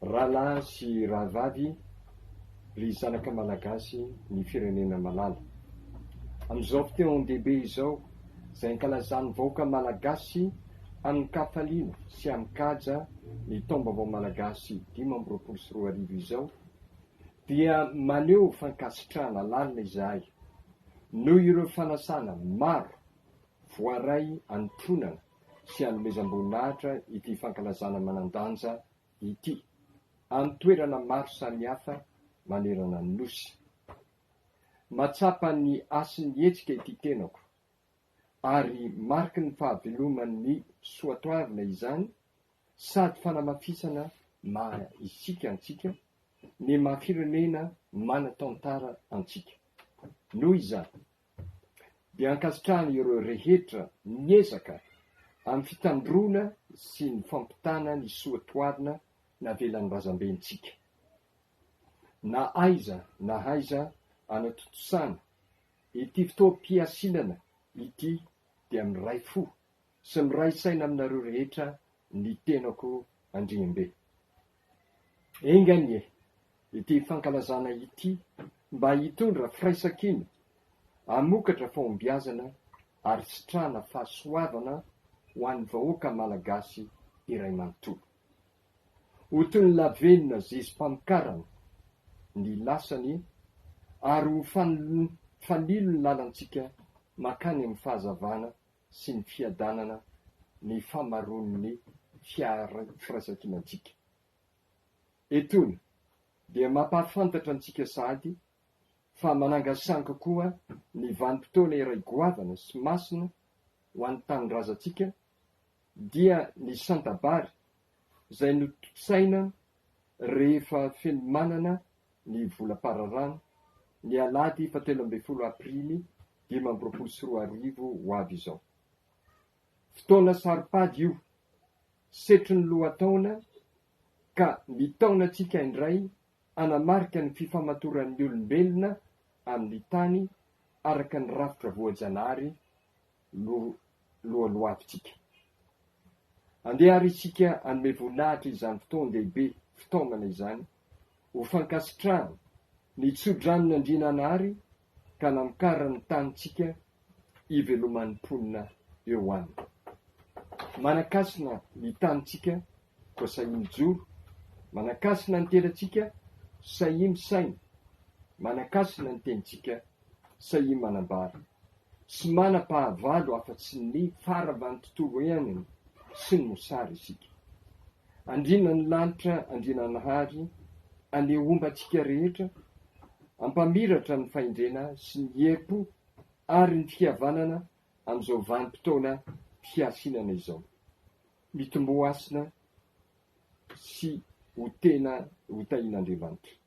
rahalahy sy rahavavy ry zanaka malagasy ny firenena malala. Amin'izao fiteon-dehibe izao izay ankalazan'ny vahoaka malagasy amin'ny kafaliana sy amin'ny kaja ny taom-baovao malagasy 524 izao dia maneho fankasitrahana lalina izahay noho ireo fanasana maro voaray antonana sy anomezam-boninahitra ity fankalazana manan-danja ity amin'ny toerana maro samihafa manerana ny nosy. Matsapa ny asin'ny hetsika ity tenako ary mariky ny fahaveloman'ny soatoavina izany sady fanamafisana maha isika antsika ny maha-firenena mana-tantara antsika. Noho izany dia ankasitrahana ireo rehetra miezaka amin'ny fitandrona sy ny fampitana ny soatoavina navelan'ny razambentsika. Na aiza anatotosana ity fotoam-piasinana ity dia miray fo sy miray saina aminareo rehetra ny tenako Andriambe. Enganie ity fankalazana ity mba hitondra firaisan-kina hamokatra fahombiazana ary sitrahana fahasoavana ho an'ny vahoaka malagasy iray manontolo. Ho toy ny lavenona zezi-pamokarana ny lasany ary ho fanilo ny lalantsika makany amin'ny fahazavana sy ny fiadanana ny famaron'ny firaisan-kinantsika. Etony dia mampahafantatra antsika sady fa manangasanga koa ny vanim-potoana iray goavana sy masina ho an'ny tanindrazantsika dia ny santabary izay notosaina rehefa fenomanana ny volam-pararano ny alady 17 aprily 2024 ho avy izao. Fotoana saripady io, setry ny lohataona ka mitaona antsika indray anamarika ny fifamatoran'ny olombelona amin'ny tany araka ny rafitra voajanahary lohalohavintsika. Andeha ary isika hanome voninahitra izany fotoan-dehibe fitaomana izany ho fankasitrahana ny tsodrano andriananahary ka namokarany tanitsika iveloman'ny mponina eo aminy. Manakasina ny tanitsika koa sahiny joro, manakasina ny tenatsika sahiny saina, manakasina ny tenitsika sahiny manambara sy manam-pahavalo afa-tsy ny faravany tontolo iainana sy ny mosary isika. Andrina ny lanitra andriananahary aneombantsika rehetra, ampamiratra ny fahendrena sy ny hepo ary ny fihavanana amin'izao vanim-potoana fiasinana izao. Mitomboasina sy ho tena ho tahin'Andriamanitra.